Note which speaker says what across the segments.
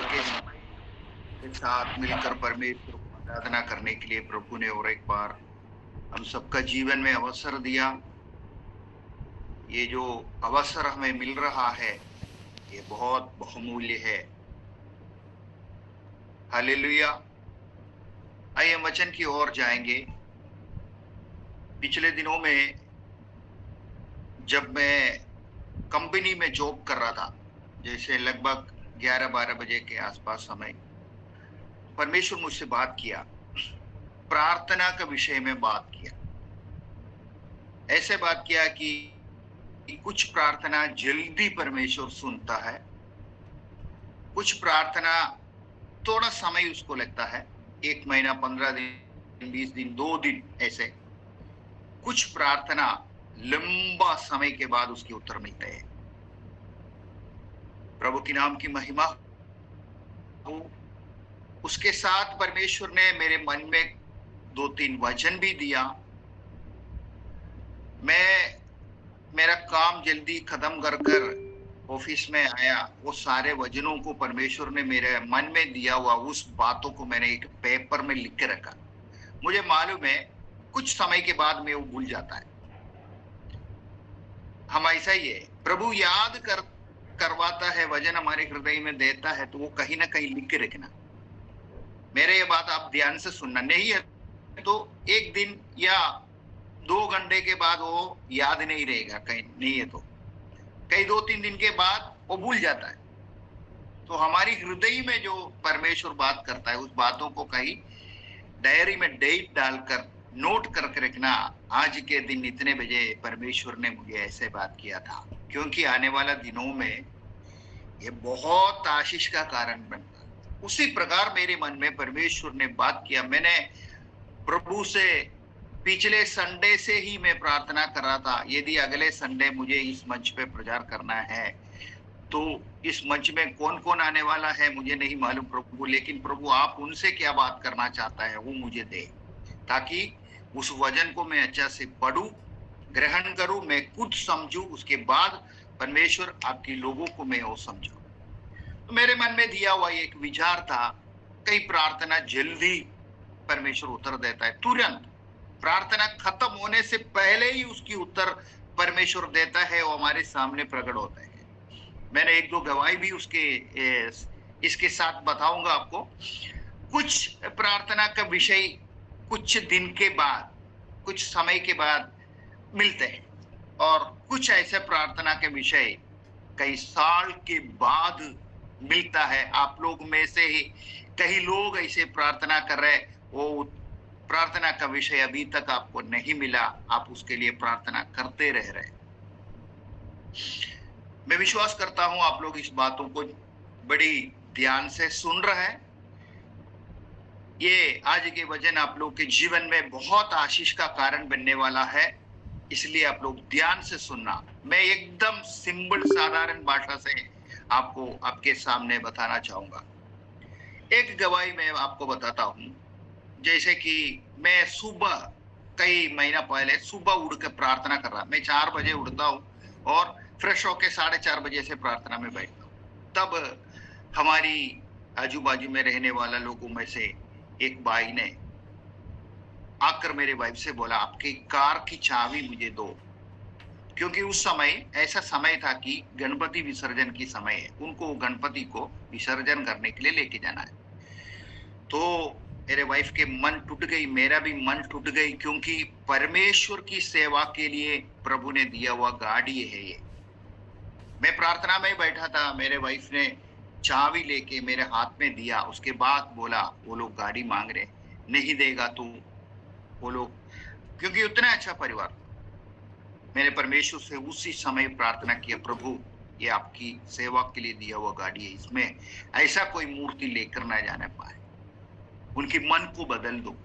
Speaker 1: के समय के साथ मिलकर परमेश्वर को आराधना करने के लिए प्रभु ने और एक बार हम सबका जीवन में अवसर दिया। ये जो अवसर हमें मिल रहा है ये बहुत बहुमूल्य है। हालेलुया। आइए हम वचन की ओर जाएंगे। पिछले दिनों में जब मैं कंपनी में जॉब कर रहा था, जैसे लगभग 11-12 बजे के आसपास समय, परमेश्वर मुझसे बात किया, प्रार्थना के विषय में बात किया। ऐसे बात किया कि कुछ प्रार्थना जल्दी परमेश्वर सुनता है, कुछ प्रार्थना थोड़ा समय उसको लगता है, 1 महीना, 15 दिन, 20 दिन, 2 दिन, ऐसे। कुछ प्रार्थना लंबा समय के बाद उसके उत्तर मिलते हैं। प्रभु की नाम की महिमा हो। उसके साथ परमेश्वर ने मेरे मन में 2-3 वचन भी दिया। मैं मेरा काम जल्दी खत्म कर ऑफिस में आया। वो सारे वचनों को परमेश्वर ने मेरे मन में दिया हुआ उस बातों को मैंने एक पेपर में लिख के रखा। मुझे मालूम है कुछ समय के बाद में वो भूल जाता है। हम ऐसा ही है, प्रभु याद करवाता है, वचन हमारे हृदय में देता है, तो वो कहीं ना कहीं लिख के रखना। मेरे ये बात आप ध्यान से सुनना। नहीं है तो 1 दिन या 2 घंटे के बाद वो याद नहीं रहेगा, कहीं नहीं है तो कई 2-3 दिन के बाद वो भूल जाता है। तो हमारी हृदय में जो परमेश्वर बात करता है उस बातों को कहीं डायरी में डेट डालकर नोट करके रखना। आज के दिन इतने बजे परमेश्वर ने मुझे ऐसे बात किया था, क्योंकि आने वाला दिनों में ये बहुत आशीष का कारण बनता। उसी प्रकार मेरे मन में परमेश्वर ने बात किया। मैंने प्रभु से पिछले संडे से ही मैं प्रार्थना कर रहा था, यदि अगले संडे मुझे इस मंच पे प्रचार करना है तो इस मंच में कौन कौन आने वाला है मुझे नहीं मालूम प्रभु, लेकिन प्रभु आप उनसे क्या बात करना चाहता है वो मुझे दे, ताकि उस वचन को मैं अच्छा से पढ़ूं, ग्रहण करूं, मैं खुद समझूं, उसके बाद परमेश्वर आपके लोगों को मैं वो समझाऊं। तो मेरे मन में दिया हुआ एक विचार था, कई प्रार्थना जल्दी परमेश्वर उत्तर देता है, तुरंत प्रार्थना खत्म होने से पहले ही उसकी उत्तर परमेश्वर देता है, वो हमारे सामने प्रकट होता है। मैंने 1-2 गवाही भी उसके इसके साथ बताऊंगा आपको। कुछ प्रार्थना का विषय कुछ दिन के बाद, कुछ समय के बाद मिलते हैं, और कुछ ऐसे प्रार्थना के विषय कई साल के बाद मिलता है। आप लोग में से ही कई लोग ऐसे प्रार्थना कर रहे, वो प्रार्थना का विषय अभी तक आपको नहीं मिला, आप उसके लिए प्रार्थना करते रह रहे। मैं विश्वास करता हूं आप लोग इस बातों को बड़ी ध्यान से सुन रहे हैं। ये आज के वचन आप लोग के जीवन में बहुत आशीष का कारण बनने वाला है, इसलिए आप लोग ध्यान से सुनना। मैं एकदम सिंपल साधारण भाषा से आपको आपके सामने बताना चाहूंगा। एक गवाही मैं आपको बताता हूं। जैसे कि मैं सुबह, कई महीना पहले सुबह उठ के प्रार्थना कर रहा। मैं 4 बजे उठता हूँ और फ्रेश होके 4:30 बजे से प्रार्थना में बैठता हूँ। तब हमारी आजू बाजू में रहने वाला लोगों में से एक भाई ने आकर मेरे वाइफ से बोला, आपकी कार की चाबी मुझे दो, क्योंकि उस समय ऐसा समय था कि गणपति विसर्जन की समय है, उनको गणपति को विसर्जन करने के लिए लेके जाना है। तो मेरे वाइफ के मन टूट गई, मेरा भी मन टूट गई, क्योंकि परमेश्वर की सेवा के लिए प्रभु ने दिया हुआ गाड़ी है ये। मैं प्रार्थना में बैठा था, मेरे वाइफ ने चाबी लेके मेरे हाथ में दिया, उसके बाद बोला वो लोग गाड़ी मांग रहे, नहीं देगा तू, वो लोग, क्योंकि उतना अच्छा परिवार। मैंने परमेश्वर से उसी समय प्रार्थना किया, प्रभु ये आपकी सेवा के लिए दिया हुआ गाड़ी है, इसमें ऐसा कोई मूर्ति लेकर ना जाने पाए, उनके मन को बदल दो।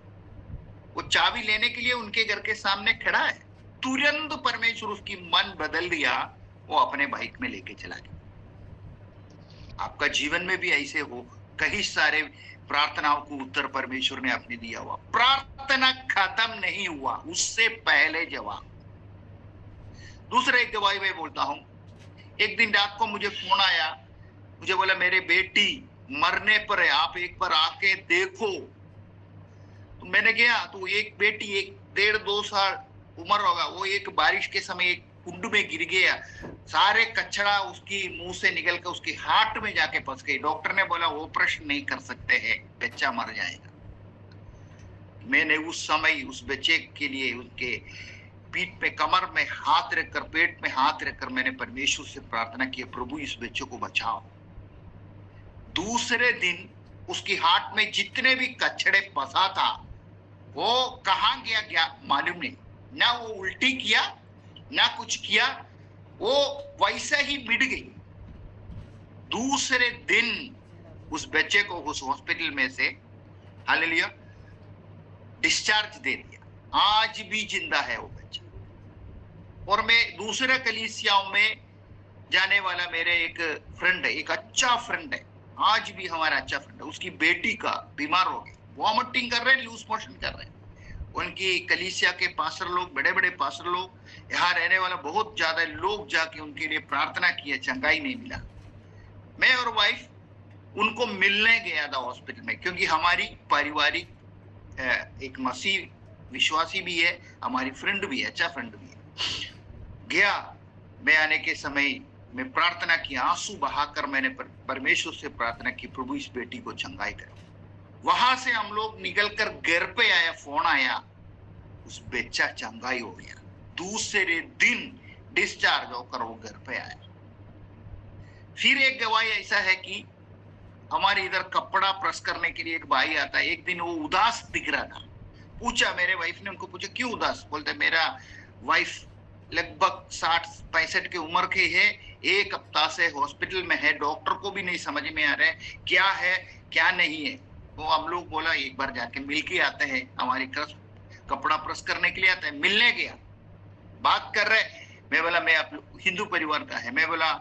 Speaker 1: वो चाबी लेने के लिए उनके घर के सामने खड़ा है, तुरंत परमेश्वर उसकी मन बदल दिया, वो अपने बाइक में लेके चला गया। आपका जीवन में भी ऐसे हो, कई सारे प्रार्थनाओं को उत्तर परमेश्वर ने अपने दिया हुआ। प्रार्थना खत्म नहीं हुआ, उससे पहले जवाब। दूसरा एक गवाही मैं बोलता हूं। एक दिन रात को मुझे फोन आया, मुझे बोला मेरे बेटी मरने पर है, आप एक बार आके देखो। तो मैंने गया, तो एक बेटी, एक 1.5-2 साल उम्र होगा, वो एक बारिश के समय एक कुंड में गिर गया, सारे कचरा उसकी मुंह से निकल कर उसके हार्ट में जाके फंस गई। डॉक्टर ने बोला ऑपरेशन नहीं कर सकते हैं, बच्चा मर जाएगा। मैंने उस समय उस बच्चे के लिए उसके पीठ पे, कमर में हाथ रखकर, पेट में हाथ रखकर मैंने परमेश्वर से प्रार्थना की, प्रभु इस बच्चे को बचाओ। दूसरे दिन उसकी हार्ट में जितने भी कचड़े फंसा था वो कहां गया मालूम नहीं, ना वो उल्टी किया ना कुछ किया, वो वैसा ही मिट गई। दूसरे दिन उस बच्चे को उस हॉस्पिटल में से हालेलुया डिस्चार्ज दे दिया, आज भी जिंदा है वो बच्चा। और मैं दूसरे कलीसियाओं में जाने वाला मेरे एक फ्रेंड है, एक अच्छा फ्रेंड है, आज भी हमारा अच्छा फ्रेंड है, उसकी बेटी का बीमार हो गई, वॉमिटिंग कर रहे हैं, लूज मोशन कर रहे हैं। उनकी कलीसिया के पास्टर लोग, बड़े बड़े पास्टर लोग, यहाँ रहने वाला बहुत ज्यादा लोग जाके उनके लिए प्रार्थना किए, चंगाई नहीं मिला। मैं और वाइफ उनको मिलने गया था हॉस्पिटल में, क्योंकि हमारी पारिवारिक एक मसीह विश्वासी भी है, हमारी फ्रेंड भी है, अच्छा फ्रेंड भी है। गया, मैं आने के समय मैं प्रार्थना की, आंसू बहाकर मैंने परमेश्वर से प्रार्थना की, प्रभु इस बेटी को चंगाई करो। वहां से हम लोग निकलकर घर पे आया, फोन आया, उस बच्चा चंगाई हो गया। दूसरे दिन डिस्चार्ज होकर वो घर पे आया। फिर एक गवाही ऐसा है कि हमारे इधर कपड़ा प्रेस करने के लिए एक भाई आता है, एक दिन वो उदास दिख रहा था। पूछा, मेरे वाइफ ने उनको पूछा क्यों उदास? बोलते मेरा वाइफ लगभग 60-65 की उम्र की है, एक हफ्ता से हॉस्पिटल में है, डॉक्टर को भी नहीं समझ में आ रहा है क्या है क्या नहीं है। तो हम लोग बोला एक बार जाके मिल के आते हैं, हमारी कपड़ा प्रेस करने के लिए आते हैं। मिलने गया, बात कर रहे, मैं बोला मैं आप हिंदू परिवार का है, मैं बोला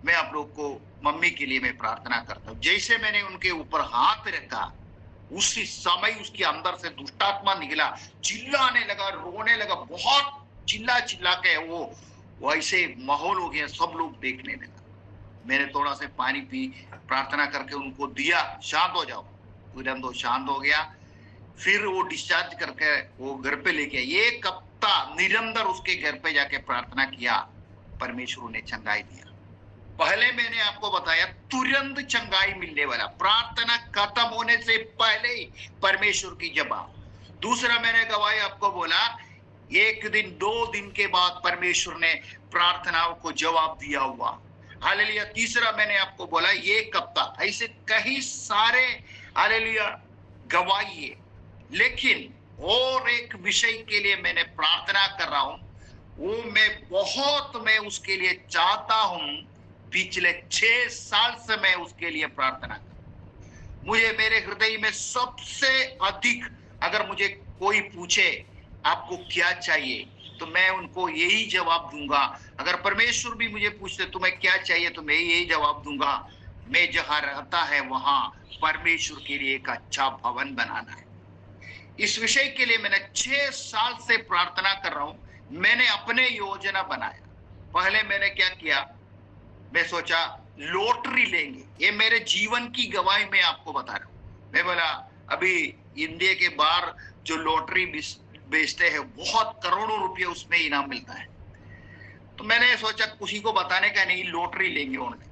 Speaker 1: मैं आप लोग को मम्मी के लिए मैं प्रार्थना करता हूँ। जैसे मैंने उनके ऊपर हाथ रखा, उसी समय उसके अंदर से दुष्टात्मा निकला, चिल्लाने लगा, रोने लगा, बहुत चिल्ला चिल्ला के वो ऐसे माहौल हो गया, सब लोग देखने लगा। मैंने थोड़ा सा पानी पी, प्रार्थना करके उनको दिया, शांत हो जाओ, तुरंत वो शांत हो गया। फिर वो डिस्चार्ज करके वो घर पे लेके आए। एक हफ्ता निरंतर उसके घर पे जाके प्रार्थना किया, परमेश्वर ने चंगाई दिया। पहले मैंने आपको बताया तुरंत चंगाई मिलने वाला, प्रार्थना खत्म होने से पहले ही परमेश्वर की जवाब। दूसरा मैंने गवाही आपको बोला, एक दिन 2 दिन के बाद परमेश्वर ने प्रार्थनाओं को जवाब दिया हुआ, हालेलुया। तीसरा मैंने आपको बोला एक हफ्ता, ऐसे कई सारे हालेलुया गवाही है। लेकिन और एक विषय के लिए मैंने प्रार्थना कर रहा हूं, वो मैं उसके लिए चाहता हूं, पिछले 6 साल से मैं उसके लिए प्रार्थना कर, मुझे मेरे हृदय में सबसे अधिक, अगर मुझे कोई पूछे आपको क्या चाहिए, तो मैं उनको यही जवाब दूंगा। अगर परमेश्वर भी मुझे पूछते तुम्हें क्या चाहिए, तो मैं यही जवाब दूंगा, मैं जहां रहता है वहां परमेश्वर के लिए एक अच्छा भवन बनाना है। इस विषय के लिए मैंने 6 साल से प्रार्थना कर रहा हूं। मैंने अपने योजना बनाया। पहले मैंने क्या किया, मैं सोचा लॉटरी लेंगे, ये मेरे जीवन की गवाही मैं आपको बता रहा हूं। मैं बोला अभी इंडिया के बाहर जो लॉटरी बेचते हैं, बहुत करोड़ों रुपए उसमें इनाम मिलता है। तो मैंने सोचा किसी को बताने का नहीं, लॉटरी लेंगे उन्होंने।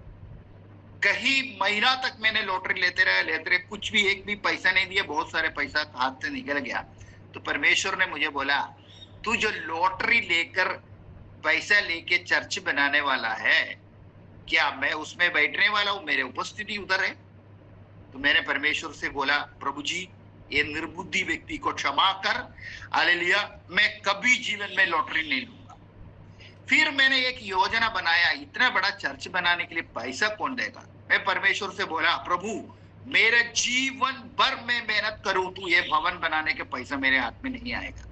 Speaker 1: कहीं महीना तक मैंने लॉटरी लेते रहे, कुछ भी एक भी पैसा नहीं दिया, बहुत सारे पैसा हाथ से निकल गया। तो परमेश्वर ने मुझे बोला, तू जो लॉटरी लेकर पैसा लेके चर्च बनाने वाला है, क्या मैं उसमें बैठने वाला हूं? मेरे उपस्थिति उधर है। तो मैंने परमेश्वर से बोला, प्रभु जी ये निर्बुद्धि व्यक्ति को क्षमा कर, हालेलुया, मैं कभी जीवन में लॉटरी नहीं लूंगा। फिर मैंने एक योजना बनाया, इतना बड़ा चर्च बनाने के लिए पैसा कौन देगा? मैं परमेश्वर से बोला, प्रभु मेरे जीवन भर में मेहनत करूं, तू ये भवन बनाने के पैसा मेरे हाथ में नहीं आएगा।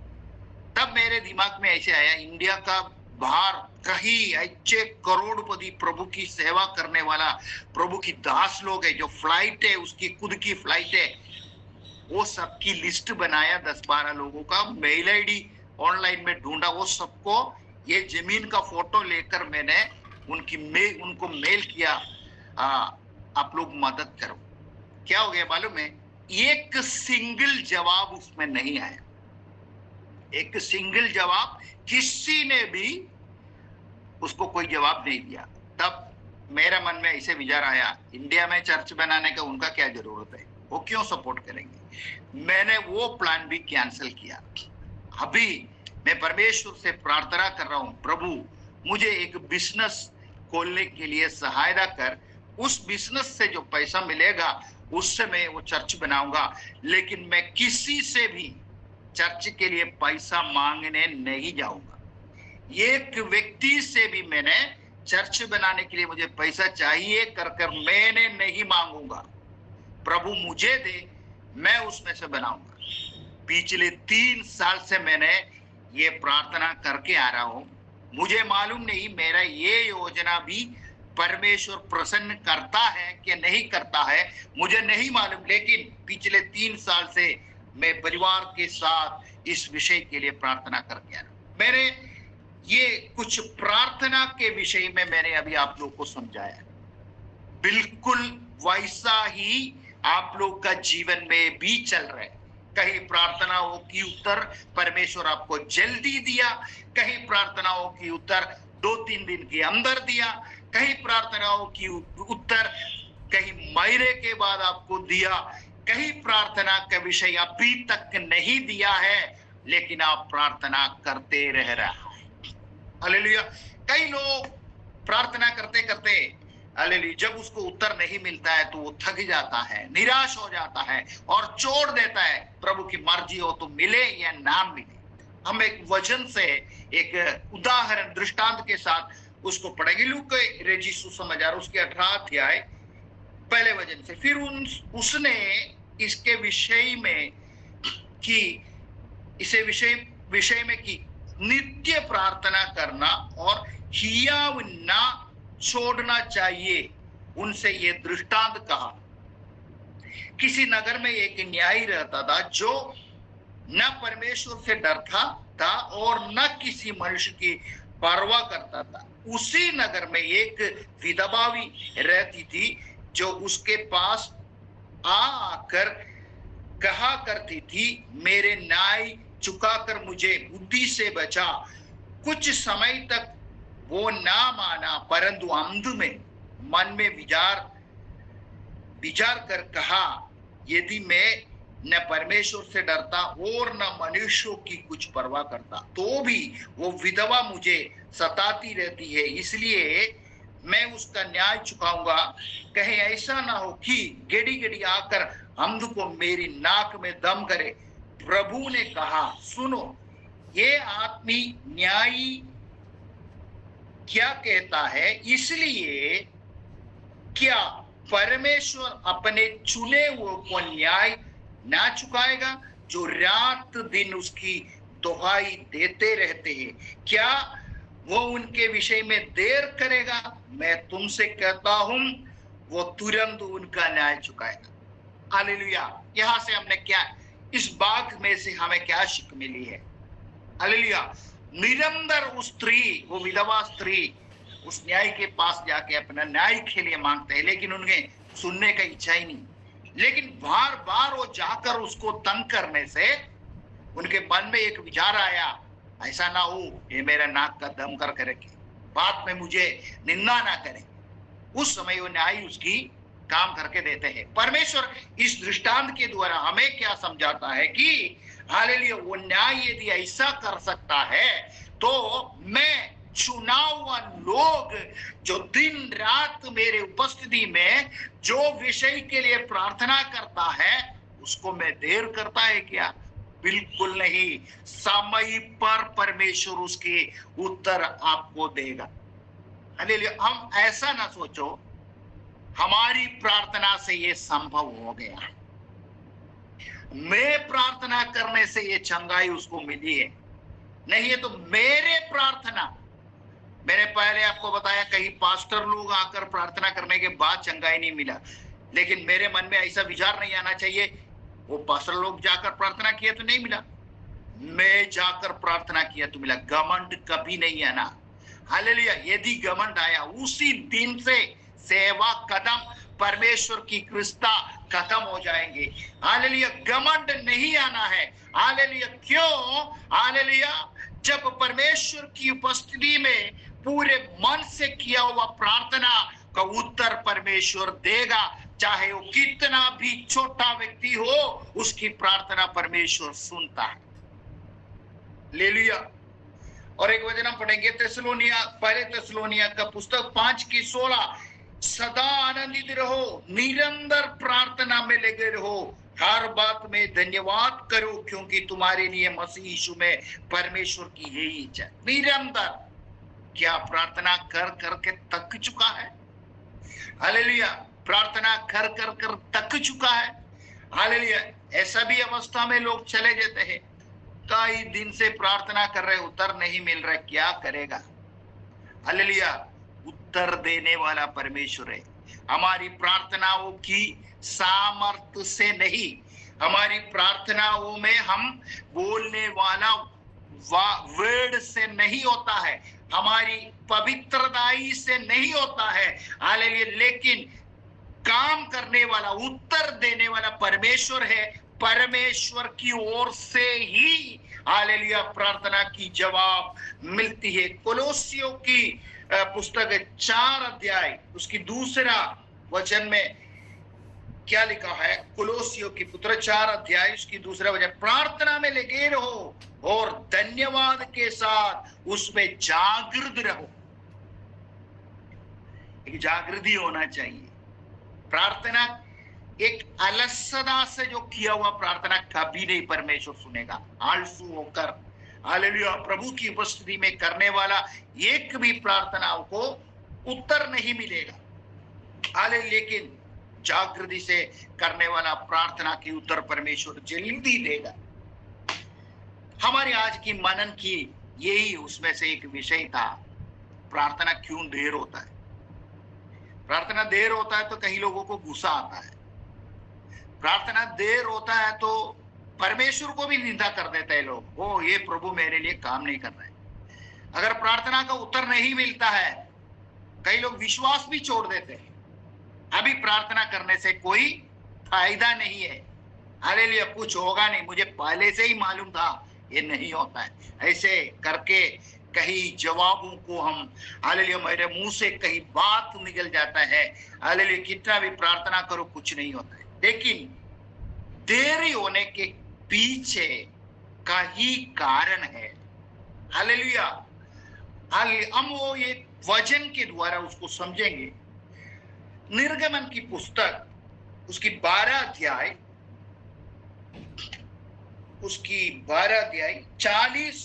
Speaker 1: तब मेरे दिमाग में ऐसे आया, इंडिया का बाहर कहीं अच्छे करोड़पति प्रभु की सेवा करने वाला प्रभु की दास लोग है, जो फ्लाइट है उसकी खुद की फ्लाइट है, वो सबकी लिस्ट बनाया, 10-12 लोगों का मेल आईडी ऑनलाइन में ढूंढा, वो सबको ये जमीन का फोटो लेकर मैंने उनको मेल किया, आप लोग मदद करो। क्या हो गया मालूम है? एक सिंगल जवाब उसमें नहीं आया, एक सिंगल जवाब किसी ने भी उसको कोई जवाब नहीं दिया। तब मेरा मन में ऐसे विचार आया, इंडिया में चर्च बनाने का उनका क्या जरूरत है, वो क्यों सपोर्ट करेंगे? मैंने वो प्लान भी कैंसिल किया। अभी मैं परमेश्वर से प्रार्थना कर रहा हूं, प्रभु मुझे एक बिजनेस खोलने के लिए सहायता कर, उस बिजनेस से जो पैसा मिलेगा उससे मैं वो चर्च बनाऊंगा, लेकिन मैं किसी से भी चर्च के लिए पैसा मांगने नहीं जाऊंगा। एक व्यक्ति से भी मैंने चर्च बनाने के लिए मुझे पैसा चाहिए कर कर मैंने नहीं मांगूंगा। प्रभु मुझे दे, मैं उसमें से बनाऊंगा। पिछले 3 साल से मैंने ये प्रार्थना करके आ रहा हूं। मुझे मालूम नहीं मेरा ये योजना भी परमेश्वर प्रसन्न करता है कि नहीं करता है, मुझे नहीं मालूम, लेकिन पिछले 3 साल से मैं परिवार के साथ इस विषय के लिए प्रार्थना करके आ रहा हूं। मैंने ये कुछ प्रार्थना के विषय में मैंने अभी आप लोग को समझाया, बिल्कुल वैसा ही आप लोग का जीवन में भी चल रहा है। कहीं प्रार्थनाओं की उत्तर परमेश्वर आपको जल्दी दिया, कहीं प्रार्थनाओं की उत्तर 2-3 दिन के अंदर दिया, कहीं प्रार्थनाओं की उत्तर कहीं महीने के बाद आपको दिया, कहीं प्रार्थना का विषय अभी तक नहीं दिया है, लेकिन आप प्रार्थना करते रह रहा है। हालेलुया। कई लोग प्रार्थना करते करते हालेलुया जब उसको उत्तर नहीं मिलता है तो वो थक जाता है, निराश हो जाता है और छोड़ देता है। प्रभु की मर्जी हो तो मिले या ना मिले। हम एक वचन से, एक उदाहरण दृष्टांत के साथ उसको पढ़ेंगे। लूका रची सुसमाचार उसके 18 अध्याय पहले वचन से। फिर उसने इसके विषय में की, इसे विषय में की नित्य प्रार्थना करना और हियाव ना छोड़ना चाहिए। उनसे ये दृष्टांत कहा। किसी नगर में एक न्यायी रहता था जो न परमेश्वर से डरता था और न किसी मनुष्य की परवाह करता था। उसी नगर में एक विधवा भी रहती थी जो उसके पास आकर कहा करती थी, मेरे न्याय चुकाकर मुझे बुद्धि से बचा। कुछ समय तक वो ना माना, परंतु अंत में मन में विचार कर कहा, यदि मैं न परमेश्वर से डरता और न मनुष्यों की कुछ परवाह करता तो भी वो विधवा मुझे सताती रहती है, इसलिए मैं उसका न्याय चुकाऊंगा। कहीं ऐसा ना हो कि गेड़ी गेड़ी आकर अंध को मेरी नाक में दम करे। प्रभु ने कहा, सुनो, ये आदमी न्यायी क्या कहता है, इसलिए क्या परमेश्वर अपने चुने हुए को न्याय ना चुकाएगा जो रात दिन उसकी दुहाई देते रहते हैं? क्या वो उनके विषय में देर करेगा? मैं तुमसे कहता हूं वो तुरंत उनका न्याय चुकाएगा। हालेलुया। यहां से हमने क्या, इस बात में से हमें क्या शिक्षा मिली है? हालेलुया। निरंतर उस स्त्री, वो विधवा स्त्री उस न्याय के पास जाके अपना न्याय के लिए मांगते हैं, लेकिन उन्हें सुनने का इच्छा ही नहीं। लेकिन बार बार वो जाकर उसको तंग करने से उनके मन में एक विचार आया, ऐसा ना हो ये मेरा नाक का दम कर रखे, बात में मुझे निंदा ना करे। उस समय वो न्याय उसकी काम करके देते हैं। परमेश्वर इस दृष्टांत के द्वारा हमें क्या समझाता है कि हालेलुया, वो न्याय यदि ऐसा कर सकता है तो मैं चुना हुआ लोग जो दिन रात मेरे उपस्थिति में जो विषय के लिए प्रार्थना करता है उसको मैं देर करता है क्या? बिल्कुल नहीं। समय पर परमेश्वर उसके उत्तर आपको देगा। हालेलुया। हम ऐसा ना सोचो हमारी प्रार्थना से ये संभव हो गया, मैं प्रार्थना करने से ये चंगाई उसको मिली है। नहीं है तो मेरे प्रार्थना, मैंने पहले आपको बताया कई पास्टर लोग आकर प्रार्थना करने के बाद चंगाई नहीं मिला, लेकिन मेरे मन में ऐसा विचार नहीं आना चाहिए वो पास्टर लोग जाकर प्रार्थना किया तो नहीं मिला, मैं जाकर प्रार्थना किया तो मिला। घमंड कभी नहीं आना। हालेलुया। यदि घमंड आया उसी दिन से सेवा कदम परमेश्वर की कृपा खत्म हो जाएंगे। हालेलुया, घमंड नहीं आना है। हालेलुया, क्यों? हालेलुया, जब परमेश्वर की उपस्थिति में पूरे मन से किया हुआ प्रार्थना का उत्तर परमेश्वर देगा, चाहे वो कितना भी छोटा व्यक्ति हो, उसकी प्रार्थना परमेश्वर सुनता है। हालेलुया। और एक वचन हम पढ़ेंगे पहले तेसलोनिया का पुस्तक 5:16, सदा आनंदित रहो, निरंतर प्रार्थना में लगे रहो, हर बात में धन्यवाद करो, क्योंकि तुम्हारे लिए मसीह यीशु में परमेश्वर की यही इच्छा। निरंतर क्या प्रार्थना कर करके थक चुका है? हालेलुया, प्रार्थना कर कर कर थक चुका है। हालेलुया, ऐसा भी अवस्था में लोग चले जाते हैं, कई दिन से प्रार्थना कर रहे, उत्तर नहीं मिल रहा, क्या करेगा? हालेलुया, उत्तर देने वाला परमेश्वर है। हमारी प्रार्थनाओं की सामर्थ्य से नहीं, हमारी प्रार्थनाओं में हम बोलने वाला वर्ड से नहीं होता है, हमारी पवित्रताई से नहीं होता है। हालेलुया, लेकिन काम करने वाला, उत्तर देने वाला परमेश्वर है। परमेश्वर की ओर से ही हालेलुया प्रार्थना की जवाब मिलती है। कोलोसियों की पुस्तक 4 अध्याय उसकी दूसरा वचन में क्या लिखा है? कोलोसियों की पुत्र 4 अध्याय उसकी दूसरा वचन, प्रार्थना में लगे रहो और धन्यवाद के साथ उसमें जागृत रहो। एक जागृति होना चाहिए। प्रार्थना एक अलसता से जो किया हुआ प्रार्थना कभी नहीं परमेश्वर सुनेगा। आलसू होकर हालेलुया प्रभु की उपस्थिति में करने वाला एक भी प्रार्थनाओं को उत्तर नहीं मिलेगा। हालेलुया, लेकिन जागृति से करने वाला प्रार्थना की उत्तर परमेश्वर जल्दी देगा। हमारी आज की मनन की यही उसमें से एक विषय था, प्रार्थना क्यों देर होता है। प्रार्थना देर होता है तो कई लोगों को गुस्सा आता है, प्रार्थना देर होता है तो परमेश्वर को भी निंदा कर देते हैं लोग, ओ ये प्रभु मेरे लिए काम नहीं कर रहे। अगर प्रार्थना का उत्तर नहीं मिलता है, कई लोग विश्वास भी छोड़ देते हैं, अभी प्रार्थना करने से कोई फायदा नहीं है। हालेलुया, कुछ होगा नहीं, मुझे पहले से ही मालूम था ये नहीं होता है। ऐसे करके कहीं जवाबों को हम हालेलुया मेरे मुंह से कहीं बात निकल जाता है। हालेलुया, कितना भी प्रार्थना करो कुछ नहीं होता है। लेकिन देरी होने के पीछे का ही कारण है। हालेलुया, हम वो ये वचन के द्वारा उसको समझेंगे। निर्गमन की पुस्तक उसकी 12 अध्याय 40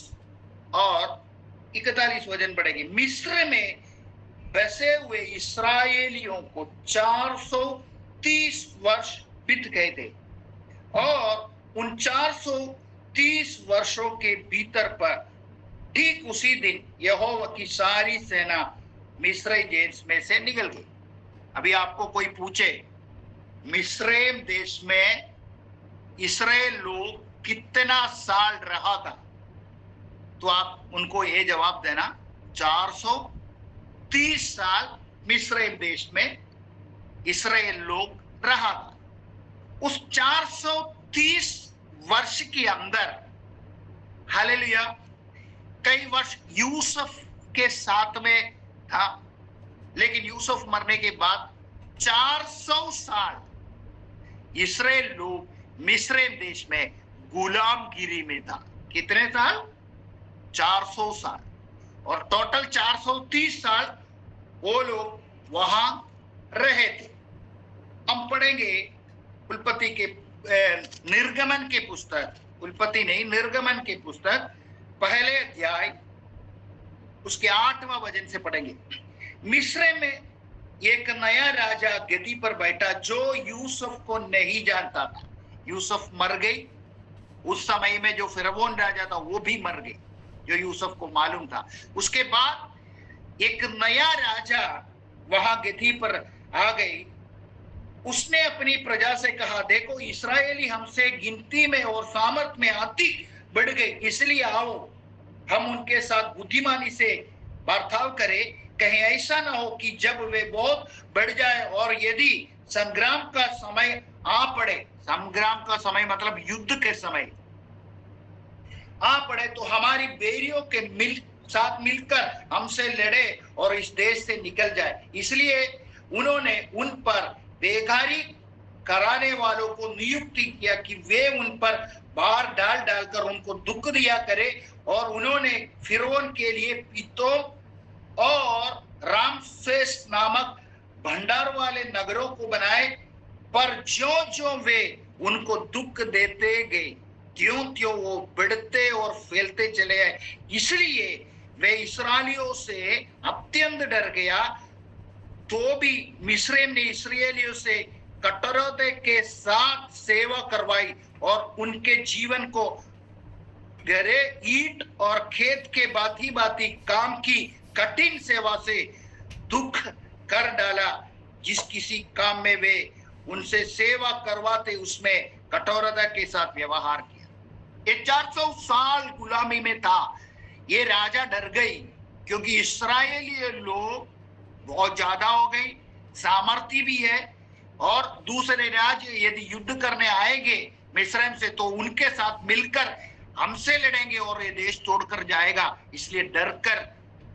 Speaker 1: और 41 वचन पढ़ेंगे। मिस्र में बसे हुए इस्राएलियों को 430 वर्ष बीत गए थे और उन 430 वर्षों के भीतर पर ठीक उसी दिन यहोवा की सारी सेना मिस्र देश में से निकल गई। अभी आपको कोई पूछे मिस्र देश में इस्राएल लोग कितना साल रहा था, तो आप उनको ये जवाब देना 430 साल मिस्र देश में इस्राएल लोग रहा था। उस 430 वर्ष के अंदर हालेलुया कई वर्ष यूसुफ के साथ में था, लेकिन यूसुफ मरने के बाद 400 साल इस्राएल लोग मिस्र देश में गुलामगिरी में था। कितने साल? 400 साल। और टोटल 430 साल वो लोग वहां रहे थे। हम पढ़ेंगे उल्पत्ति के निर्गमन के पुस्तक, उल्पत्ति नहीं निर्गमन के पुस्तक पहले अध्याय उसके 8वां वचन से पढ़ेंगे। मिस्र में एक नया राजा गद्दी पर बैठा जो यूसुफ को नहीं जानता था। यूसुफ मर गई, उस समय में जो फिरौन राजा था वो भी मर गई, जो यूसुफ को मालूम था। उसके बाद एक नया राजा वहां गद्दी पर आ गई। उसने अपनी प्रजा से कहा, देखो इस्राएली हमसे गिनती में और सामर्थ में अधिक बढ़ गए, इसलिए आओ हम उनके साथ बुद्धिमानी से बर्ताव करें, कहीं ऐसा ना हो कि जब वे बहुत बढ़ जाए और यदि संग्राम का समय आ पड़े, संग्राम का समय मतलब युद्ध के समय आ पड़े तो हमारी बैरियों के साथ मिलकर हमसे लड़े और इस देश से निकल जाए। इसलिए उन्होंने उन पर बेगारी कराने वालों को नियुक्ति किया कि वे उन पर भार डाल डालकर उनको दुख दिया करे, और उन्होंने फिरौन के लिए पितोम और रामसेस नामक भंडार वाले नगरों को बनाए। पर ज्यों ज्यों वे उनको दुख देते गए, त्यों त्यों वो बढ़ते और फैलते चले आए। इसलिए वे इस्राएलियों से अत्यंत डर गया। तो भी मिस्रैम ने इस्राएलियों से कठोरता के साथ सेवा करवाई और उनके जीवन को गरे, ईंट और खेत के बाती बाती काम की कठिन सेवा से दुख कर डाला। जिस किसी काम में वे उनसे सेवा करवाते उसमें कठोरता के साथ व्यवहार किया। ये 400 साल गुलामी में था। ये राजा डर गई क्योंकि इस्राएली लोग बहुत ज्यादा हो गई, सामर्थ्य भी है, और दूसरे राज्य यदि युद्ध करने आएंगे मिस्रैम से तो उनके साथ मिलकर हमसे लड़ेंगे और ये देश तोड़कर जाएगा। इसलिए डरकर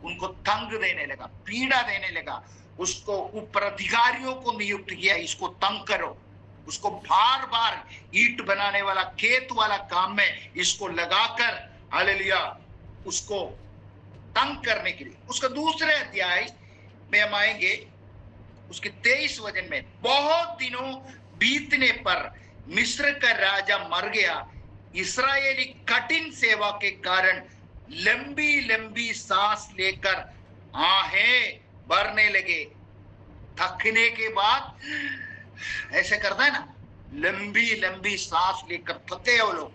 Speaker 1: उनको तंग देने लगा, पीड़ा देने लगा। उसको ऊपर अधिकारियों को नियुक्त किया, इसको तंग करो, उसको बार बार ईंट बनाने वाला, खेत वाला काम में इसको लगाकर हालेलुया उसको तंग करने के लिए। उसका दूसरे अध्याय में हम आएंगे, उसके 23 वचन में, बहुत दिनों बीतने पर मिस्र का राजा मर गया। इस्राएली कठिन सेवा के कारण लंबी लंबी सांस लेकर आहें भरने लगे। थकने के बाद ऐसे करता है ना, लंबी लंबी सांस लेकर थके वो लोग,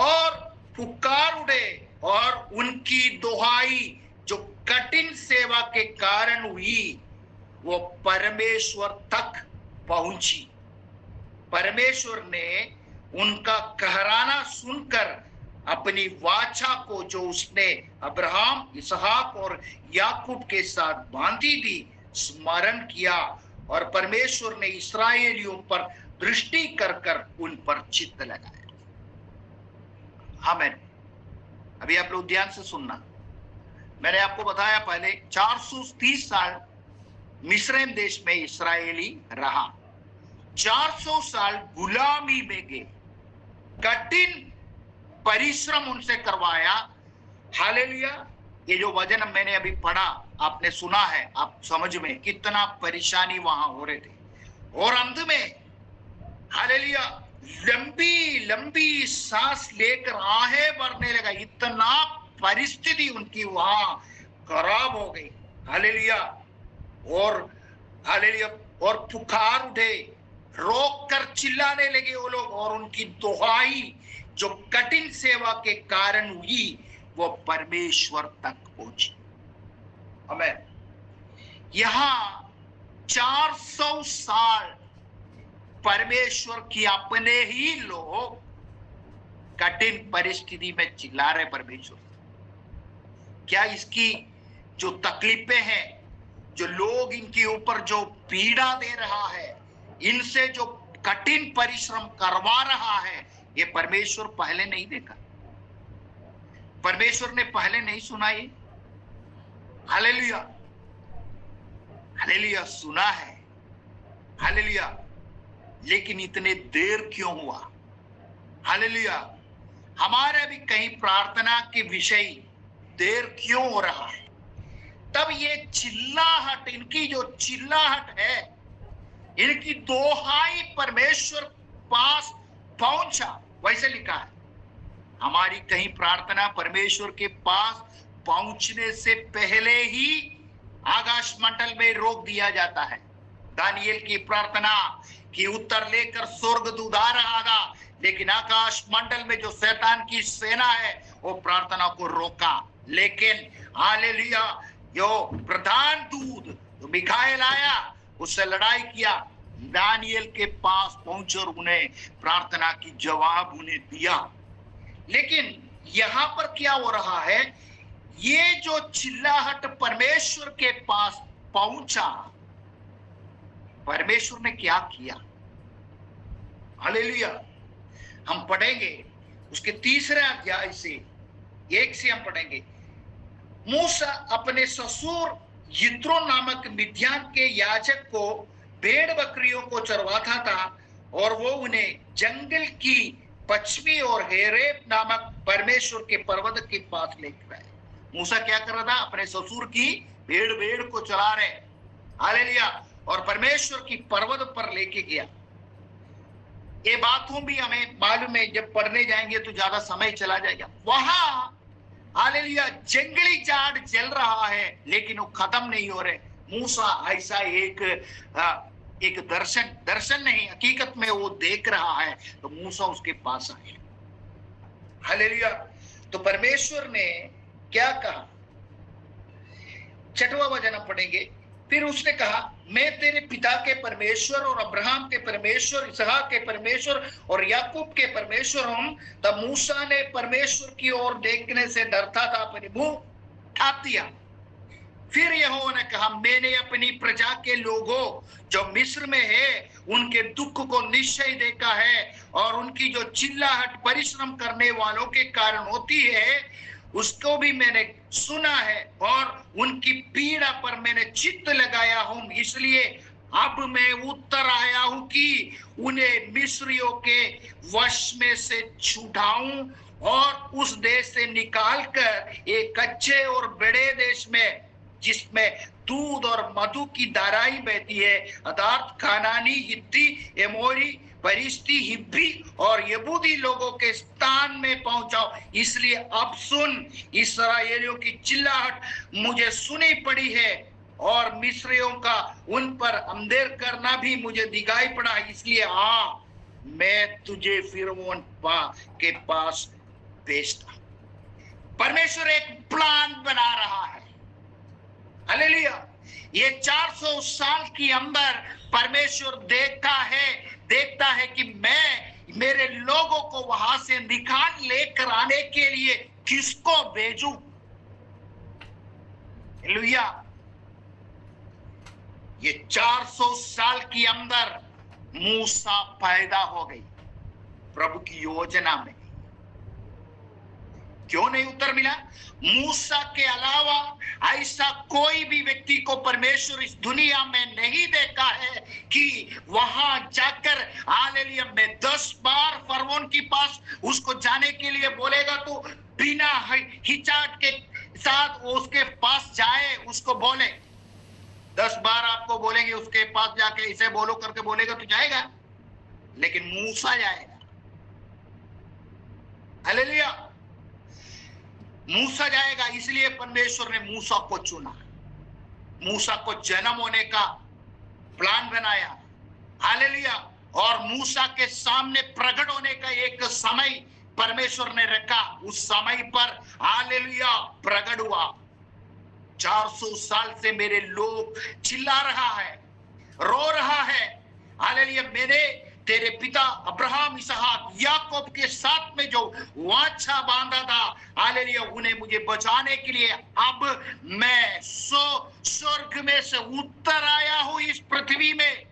Speaker 1: और पुकार उठे, और उनकी दुहाई जो कठिन सेवा के कारण हुई वो परमेश्वर तक पहुंची। परमेश्वर ने उनका कहराना सुनकर अपनी वाचा को जो उसने अब्राहम, इसहाक और याकूब के साथ बांधी थी स्मरण किया, और परमेश्वर ने इस्राएलियों पर दृष्टि कर कर उन पर चित्त लगाया। आमीन। अभी आप लोग ध्यान से सुनना। मैंने आपको बताया पहले 430 साल मिस्रैम देश में इस्राएली रहा, 400 साल गुलामी में गए, कठिन परिश्रम उनसे करवाया। हालेलुया। ये जो वचन मैंने अभी पढ़ा, आपने सुना है, आप समझ में कितना परेशानी वहां हो रहे थे, और अंत में हालेलुया लंबी लंबी सांस लेकर आहें भरने लगा। इतना परिस्थिति उनकी वहां खराब हो गई। हालेलुया। और हालेलुया, और पुकार उठे, रोक कर चिल्लाने लगे वो लोग, और उनकी दुहाई जो कठिन सेवा के कारण हुई वो परमेश्वर तक पहुंची। हमें यहां 400 साल परमेश्वर की अपने ही लोग कठिन परिस्थिति में चिल्ला रहे परमेश्वर। क्या इसकी जो तकलीफें हैं, जो लोग इनके ऊपर जो पीड़ा दे रहा है, इनसे जो कठिन परिश्रम करवा रहा है, ये परमेश्वर पहले नहीं देखा? परमेश्वर ने पहले नहीं सुना ये? हालेलुया, हालेलुया, सुना है। हालेलुया, लेकिन इतने देर क्यों हुआ? हालेलुया, हमारे भी कहीं प्रार्थना के विषय देर क्यों हो रहा है? तब ये चिल्लाहट, इनकी जो चिल्लाहट है, इनकी दोहाई परमेश्वर पास पहुंचा। वैसे लिखा है, हमारी कहीं प्रार्थना परमेश्वर के पास पहुंचने से पहले ही आकाश मंडल में रोक दिया जाता है। दानियेल की प्रार्थना की उत्तर लेकर स्वर्गदूत आ रहा था, लेकिन आकाश मंडल में जो शैतान की सेना है वो प्रार्थना को रोका। लेकिन हालेलुया, जो प्रधान दूत जो मिखाएल आया, उससे लड़ाई किया, दानियेल के पास पहुंचे और उन्हें प्रार्थना की जवाब उन्हें दिया। लेकिन यहां पर क्या हो रहा है? ये जो चिल्लाहट परमेश्वर के पास पहुंचा, परमेश्वर ने क्या किया? हालेलुया। हम पढ़ेंगे उसके 3 अध्याय से 1 से हम पढ़ेंगे। मूसा अपने ससुर यित्रो नामक मिद्यान के याजक को भेड़ बकरियों को चरवाता था और वो उन्हें जंगल की पश्चिमी और हेरेब नामक परमेश्वर के पर्वत के पास लेकर आए। मूसा क्या कर रहा था? अपने ससुर की भेड़ को चला रहे, हालेलुया, और परमेश्वर की पर्वत पर लेके गया। ये बातों भी हमें मालूम है, जब पढ़ने जाएंगे तो ज्यादा समय चला जाएगा। वहां हालेलुया जंगली झाड़ जल रहा है लेकिन वो खत्म नहीं हो रहे। मूसा ऐसा एक दर्शन नहीं, हकीकत में वो देख रहा है। तो मूसा उसके पास आए, हालेलुया। तो परमेश्वर ने क्या कहा? 6वां वचन पढ़ेंगे। फिर उसने कहा, मैं तेरे पिता के परमेश्वर और अब्राहम के परमेश्वर, इसहाक के परमेश्वर और याकूब के परमेश्वर हूं। तब मूसा ने परमेश्वर की ओर देखने से डरता था, अपने मुंह ढांप दिया। फिर यहोवा ने कहा, मैंने अपनी प्रजा के लोगों जो मिस्र में है उनके दुख को निश्चय देखा है, और उनकी जो चिल्लाहट परिश्रम करने वालों के कारण होती है उसको भी मैंने सुना है, और उनकी पीड़ा पर मैंने चित्त लगाया हूं। इसलिए अब मैं उत्तर आया हूं कि उन्हें मिस्रियों के वश में से छुड़ाऊं और उस देश से निकालकर एक अच्छे और बड़े देश में, जिसमें दूध और मधु की धाराएं बहती है, अर्थात कानानी, हित्ती, एमोरी, परिस्ती, हिब्बी और यबूदी लोगों के स्थान में पहुंचाओ। इसलिए अब सुन, इस्राएलियों की चिल्लाहट मुझे सुनी पड़ी है और मिस्रियों का उन पर अंधेर करना भी मुझे दिखाई पड़ा। इसलिए मैं तुझे फिरौन के पास भेजता। परमेश्वर एक प्लान बना रहा है, हालेलुया। ये 400 साल के अंदर परमेश्वर देखता है कि मैं मेरे लोगों को वहां से निकाल लेकर आने के लिए किसको भेजूं। हालेलुया। ये 400 साल के अंदर मूसा पैदा हो गई प्रभु की योजना में। क्यों नहीं उत्तर मिला? मूसा के अलावा ऐसा कोई भी व्यक्ति को परमेश्वर इस दुनिया में नहीं देखा है कि वहां जाकर हालेलुया में 10 बार फरौन के पास उसको जाने के लिए बोलेगा तो बिना हिचक के साथ उसके पास जाए, उसको बोले। 10 बार आपको बोलेंगे उसके पास जाके इसे बोलो करके बोलेगा तो जाएगा, लेकिन मूसा जाएगा, हालेलुया। मूसा जाएगा। इसलिए परमेश्वर ने मूसा को चुना, मूसा को जन्म होने का प्लान बनाया, हालेलुया। और मूसा के सामने प्रकट होने का एक समय परमेश्वर ने रखा। उस समय पर हालेलुया प्रकट हुआ। 400 साल से मेरे लोग चिल्ला रहा है, रो रहा है, हालेलुया, मैंने तेरे पिता अब्राहम, इसहाक, याकूब के साथ में जो वाचा बांधा था, हालेलुया, उन्हें मुझे बचाने के लिए अब मैं स्वर्ग में से उतर आया हूं इस पृथ्वी में,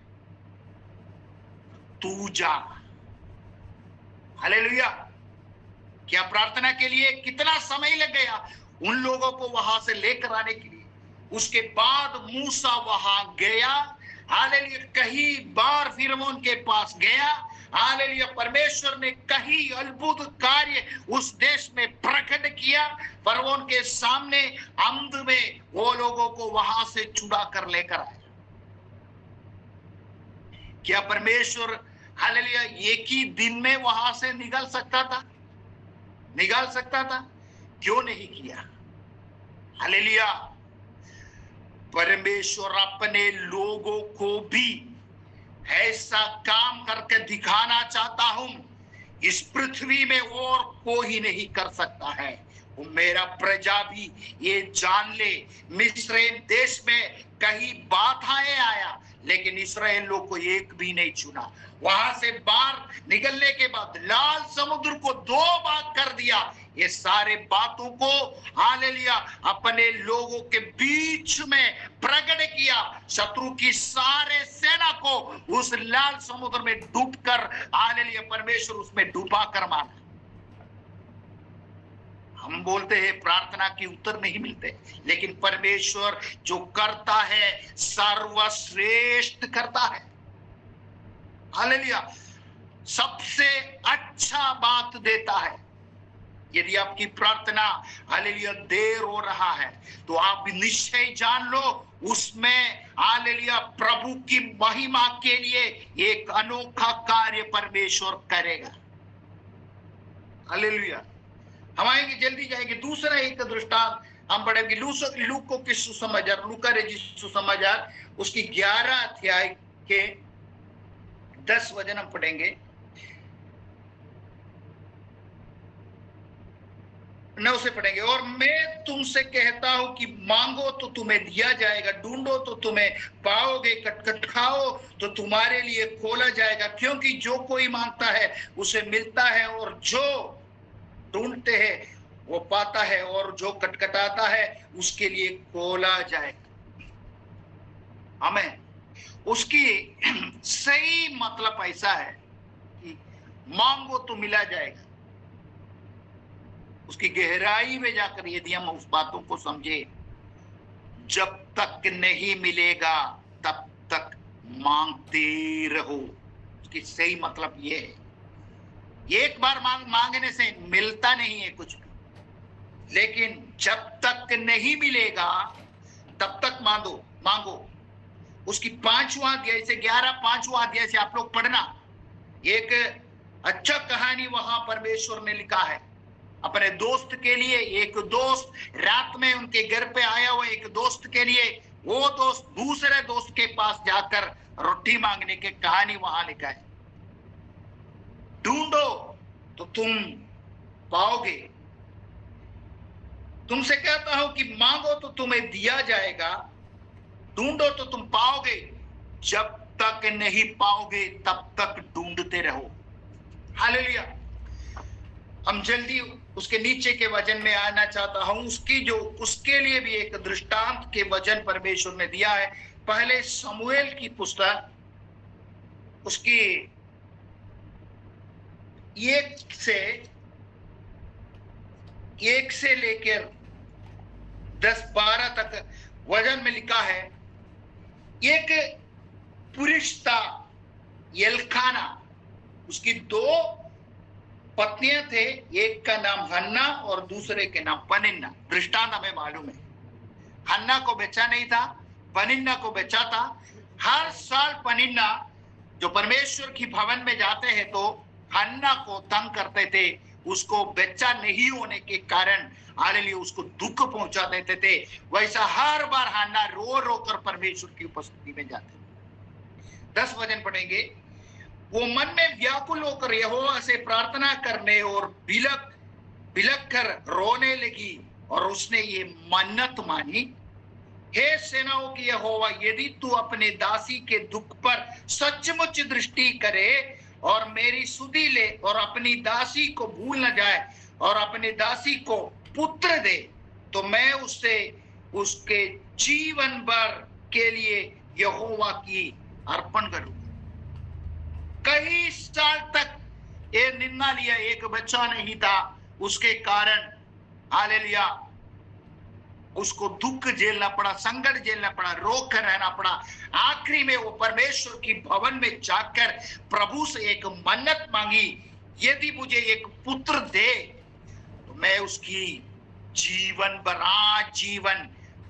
Speaker 1: तू जा। हालेलुया। क्या प्रार्थना के लिए कितना समय लग गया उन लोगों को वहां से लेकर आने के लिए। उसके बाद मूसा वहां गया, हालेलुया, कई बार फिरौन के पास गया, हालेलुया। परमेश्वर ने कई अद्भुत कार्य उस देश में प्रकट किया। फिरौन के सामने अंत में वो लोगों को वहां से छुड़ा कर लेकर आया। क्या परमेश्वर हालेलुया एक ही दिन में वहां से निकल सकता था? निकाल सकता था, क्यों नहीं किया? हालेलुया। परमेश्वर अपने लोगों को भी ऐसा काम करके दिखाना चाहता हूं, इस पृथ्वी में और कोई नहीं कर सकता है। वो मेरा प्रजा भी ये जान ले, मिस्र देश में कई बाधाएं आया लेकिन इस्राएल लोग को एक भी नहीं चुना। वहां से बाहर निकलने के बाद लाल समुद्र को 2 भाग कर दिया। ये सारे बातों को हालेलुया अपने लोगों के बीच में प्रकट किया। शत्रु की सारे सेना को उस लाल समुद्र में डूबकर हालेलुया परमेश्वर उसमें डूबा कर मारा। हम बोलते हैं प्रार्थना की उत्तर नहीं मिलते, लेकिन परमेश्वर जो करता है सर्वश्रेष्ठ करता है। हालेलुया सबसे अच्छा बात देता है। यदि आपकी प्रार्थना हालेलुया देर हो रहा है तो आप निश्चय जान लो उसमें हालेलुया प्रभु की महिमा के लिए एक अनोखा कार्य परमेश्वर करेगा। हालेलुया हम आएंगे, जल्दी जाएंगे। दूसरा एक दृष्टांत हम पढ़ेंगे लूका के सुसमाचार, लूका रचित सुसमाचार उसकी 11 अध्याय के 10 वचन हम पढ़ेंगे। 9 से पढ़ेंगे। और मैं तुमसे कहता हूं कि मांगो तो तुम्हें दिया जाएगा, ढूंढो तो तुम्हें पाओगे, खटखटाओ तो तुम्हारे लिए खोला जाएगा। क्योंकि जो कोई मांगता है उसे मिलता है, और जो ढूंढते हैं वो पाता है, और जो खटखटाता है उसके लिए खोला जाएगा। आमीन। उसकी सही मतलब ऐसा है कि मांगो तो मिला जाएगा। उसकी गहराई में जाकर यदि हम उस बातों को समझे, जब तक नहीं मिलेगा तब तक मांगते रहो। उसकी सही मतलब ये है, एक बार मांगने से मिलता नहीं है कुछ भी, लेकिन जब तक नहीं मिलेगा तब तक मांगो। उसकी 5वां अध्याय से 5वां अध्याय से आप लोग पढ़ना। एक अच्छा कहानी वहां परमेश्वर ने लिखा है अपने दोस्त के लिए। एक दोस्त रात में उनके घर पे आया हुआ एक दोस्त के लिए, वो दोस्त दूसरे दोस्त के पास जाकर रोटी मांगने की कहानी वहां लिखा है। ढूंढो तो तुम पाओगे, तुमसे कहता हूं कि मांगो तो तुम्हें दिया जाएगा, ढूंढो तो तुम पाओगे, जब तक नहीं पाओगे तब तक ढूंढते रहो। हालेलुया। हम जल्दी उसके नीचे के वचन में आना चाहता हूं। उसके लिए भी एक दृष्टांत के वचन परमेश्वर ने दिया है। पहले शमूएल की पुस्तक उसकी 1 से लेकर 10-12 तक वचन में लिखा है। एक पुरुष था एल्काना, उसकी 2 पत्नियां थे, एक का नाम हन्ना और दूसरे के नाम पनिन्ना। दृष्टांत हमें मालूम है, हन्ना को बेचा नहीं था, पनिन्ना को बेचा था। हर साल पनिन्ना जो परमेश्वर की भवन में जाते हैं तो हन्ना को तंग करते थे, उसको बच्चा नहीं होने के कारण हालेलुया उसको दुख पहुंचा देते थे। वैसा हर बार हन्ना रो रो कर परमेश्वर की उपस्थिति में जाते। 10 वचन पढ़ेंगे। वो मन में व्याकुल होकर यहोवा से प्रार्थना करने और बिलक कर रोने लगी, और उसने ये मन्नत मानी, हे सेनाओं की यहोवा, यदि तू अपने दासी के दुख पर सचमुच दृष्टि करे और मेरी सुधि ले और अपनी दासी को भूल न जाए और अपने दासी को पुत्र दे, तो मैं उससे उसके जीवन भर के लिए यहोवा की अर्पण करूंगा। कई साल तक ये निंदा लिया, एक बच्चा नहीं था, उसके कारण हालेलुया उसको दुख झेलना पड़ा, संकट झेलना पड़ा, रोक कर रहना पड़ा। आखिरी में वो परमेश्वर की भवन में जाकर प्रभु से एक मन्नत मांगी, यदि मुझे एक पुत्र दे तो मैं उसकी जीवन भर आजीवन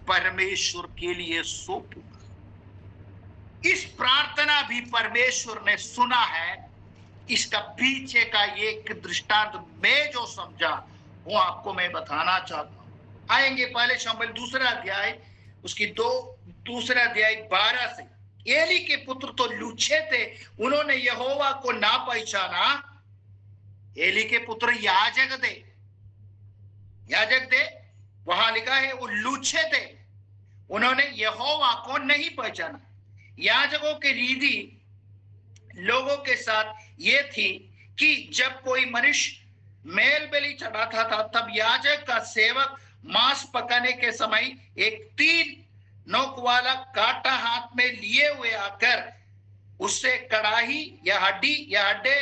Speaker 1: परमेश्वर के लिए सौंपूंगा। इस प्रार्थना भी परमेश्वर ने सुना है। इसका पीछे का एक दृष्टांत मैं जो समझा वो आपको मैं बताना चाहता हूं। आएंगे पहले शमूएल दूसरा अध्याय उसकी 12 से। एली के पुत्र तो लूछे थे, उन्होंने यहोवा को ना पहचाना। एली के पुत्र याजक थे, वहां लिखा है वो लूछे थे, उन्होंने यहोवा को नहीं पहचाना। याजकों की रीति लोगों के साथ ये थी कि जब कोई मनुष्य मेल बलि चढ़ाता था तब याजक का सेवक मांस पकाने के समय एक 3 नोक वाला कांटा हाथ में लिए हुए आकर उससे कड़ाही या हड्डी या हड्डे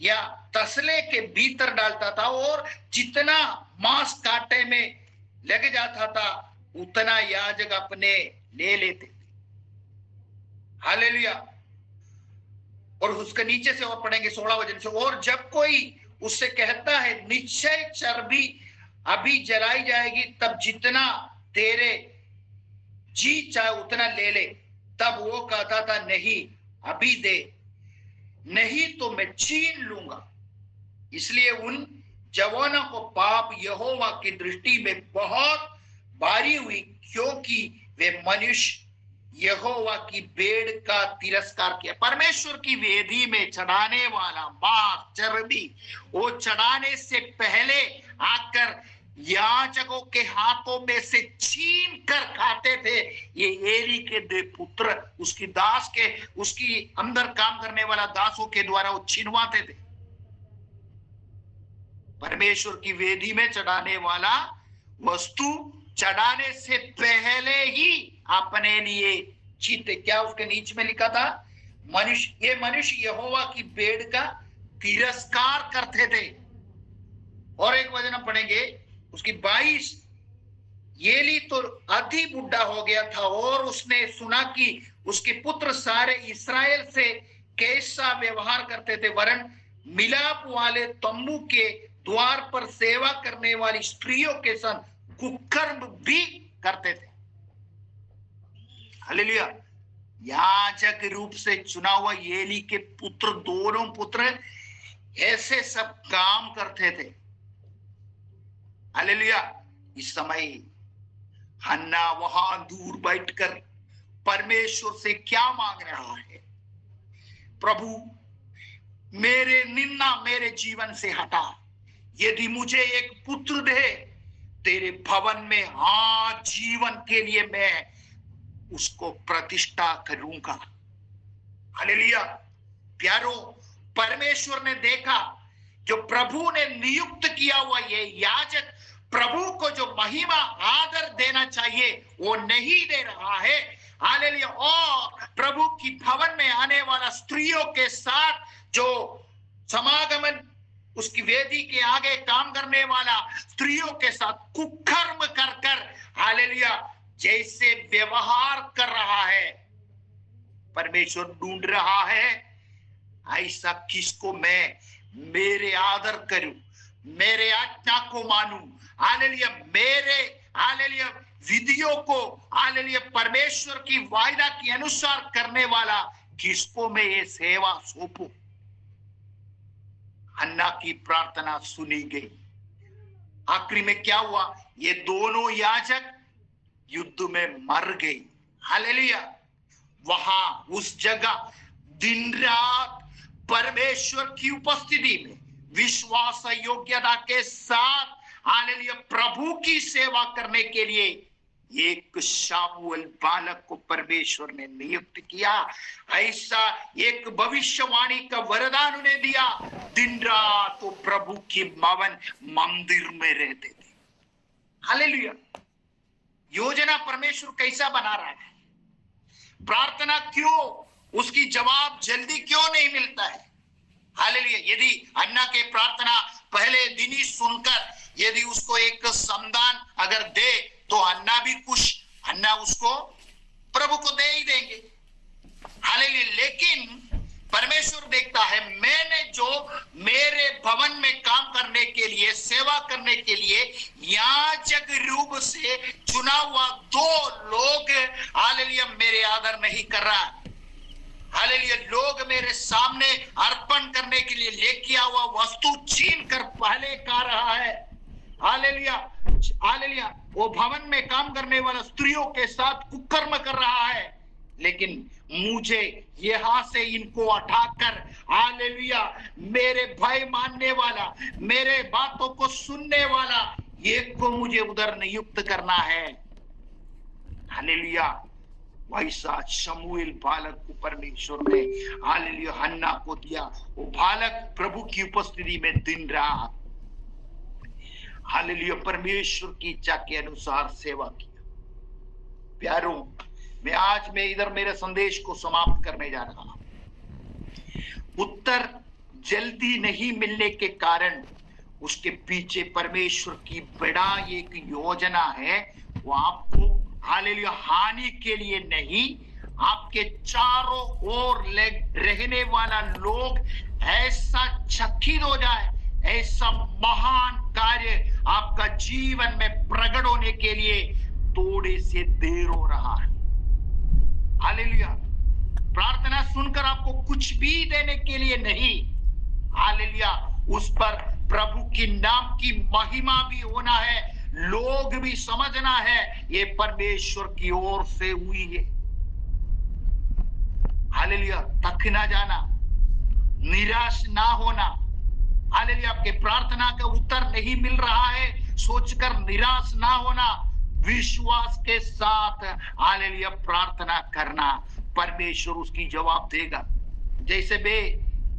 Speaker 1: या तसले के भीतर डालता था और जितना मांस कांटे में लग जाता था उतना याजक अपने ले लेते थे। हालेलुया। और उसके नीचे से और पढ़ेंगे 16 वचन से, और जब कोई उससे कहता है निश्चय चर्बी अभी जलाई जाएगी, तब जितना तेरे जी चाहे उतना ले ले, तब वो कहता था नहीं अभी दे, नहीं तो मैं छीन लूंगा। इसलिए उन जवानों को पाप यहोवा की दृष्टि में बहुत भारी हुई, क्योंकि वे मनुष्य यहोवा की भेड़ का तिरस्कार किया। परमेश्वर की वेदी में चढ़ाने वाला मांस चर्बी वो चढ़ाने से पहले आकर याजकों के हाथों में से छीन कर खाते थे। ये एली के 2 पुत्र उसकी दास के उसकी अंदर काम करने वाला दासों के द्वारा वो छीनवाते थे। परमेश्वर की वेदी में चढ़ाने वाला वस्तु चढ़ाने से पहले ही अपने लिए चीते। क्या उसके नीचे में लिखा था? ये मनुष्य यहोवा की भेड़ का तिरस्कार करते थे। और एक वचन हम पढ़ेंगे उसकी 22। एली तो अति बुढ़ा हो गया था और उसने सुना कि उसके पुत्र सारे इस्राएल से कैसा व्यवहार करते थे, वरन मिलाप वाले तंबू के द्वार पर सेवा करने वाली स्त्रियों के संग कुकर्म भी करते थे। हालेलुया। याजक रूप से चुना हुआ एली के पुत्र, दोनों पुत्र ऐसे सब काम करते थे। हालेलुया। इस समय हन्ना वहां दूर बैठकर परमेश्वर से क्या मांग रहा है? प्रभु मेरे निन्ना मेरे जीवन से हटा, यदि मुझे एक पुत्र दे तेरे भवन में जीवन के लिए मैं उसको प्रतिष्ठा करूंगा। हालेलुया। प्यारो, परमेश्वर ने देखा जो प्रभु ने नियुक्त किया हुआ ये याजक प्रभु को जो महिमा आदर देना चाहिए वो नहीं दे रहा है। हालेलुया। और प्रभु की भवन में आने वाला स्त्रियों के साथ जो समागमन उसकी वेदी के आगे काम करने वाला स्त्रियों के साथ कुकर्म कर कर हालेलुया जैसे व्यवहार कर रहा है, परमेश्वर ढूंढ रहा है ऐसा किसको मैं मेरे आदर करूं, मेरे आज्ञा को मानूं। हालेलुया। मेरे हालेलुया विधियों को हालेलुया परमेश्वर की वायदा के अनुसार करने वाला किसको मैं ये सेवा सौंपूं। हन्ना की प्रार्थना सुनी गई। आखिरी में क्या हुआ? ये दोनों याजक युद्ध में मर गई। हालेलुया। वहां उस जगह दिन रात परमेश्वर की उपस्थिति में विश्वास योग्यता के साथ हालेलुया प्रभु की सेवा करने के लिए एक शामुएल बालक को परमेश्वर ने नियुक्त किया। ऐसा एक भविष्यवाणी का वरदान उन्हें दिया। दिन रात वो प्रभु की भवन मंदिर में रहते थे। हालेलुया। योजना परमेश्वर कैसा बना रहा है? प्रार्थना क्यों उसकी जवाब जल्दी क्यों नहीं मिलता है? हालेलुया। यदि अन्ना के प्रार्थना पहले दिन ही सुनकर यदि उसको एक सम्मान अगर दे तो अन्ना भी खुश, अन्ना उसको प्रभु को दे ही देंगे। हालेलुया। लेकिन परमेश्वर देखता है मैंने जो मेरे भवन में काम करने के लिए सेवा करने के लिए याजक रूप से चुना हुआ 2 लोग हालेलुया मेरे आदर नहीं कर रहा। हालेलुया। लोग मेरे सामने अर्पण करने के लिए लेके हुआ वस्तु छीन कर पहले खा रहा है। हालेलुया। हालेलुया। वो भवन में काम करने वाला स्त्रियों के साथ कुकर्म कर रहा है, लेकिन मुझे यहां से इनको हटाकर हालेलुया मेरे भय मानने वाला, मेरे बातों को सुनने वाला एक को मुझे उधर नियुक्त करना है। हालेलुया। वैसा शमूएल बालक को परमेश्वर ने हालेलुया हन्ना को दिया। वो बालक प्रभु की उपस्थिति में दिन रात हालेलुया परमेश्वर की इच्छा के अनुसार सेवा किया। प्यारों, मैं इधर मेरे संदेश को समाप्त करने जा रहा हूं। उत्तर जल्दी नहीं मिलने के कारण उसके पीछे परमेश्वर की बड़ा एक योजना है। वो आपको हालेलुया हानि के लिए नहीं, आपके चारों ओर रहने वाला लोग ऐसा चकित हो जाए, ऐसा महान कार्य आपका जीवन में प्रकट होने के लिए थोड़े से देर हो रहा है। हालेलुया। प्रार्थना सुनकर आपको कुछ भी देने के लिए नहीं, हालेलुया, उस पर प्रभु की नाम की महिमा भी होना है, लोग भी समझना है ये परमेश्वर की ओर से हुई है। हालेलुया। थक ना जाना, निराश ना होना। हालेलुया। आपके प्रार्थना का उत्तर नहीं मिल रहा है सोचकर निराश ना होना, विश्वास के साथ हालेलुया प्रार्थना करना, परमेश्वर उसकी जवाब देगा। जैसे वे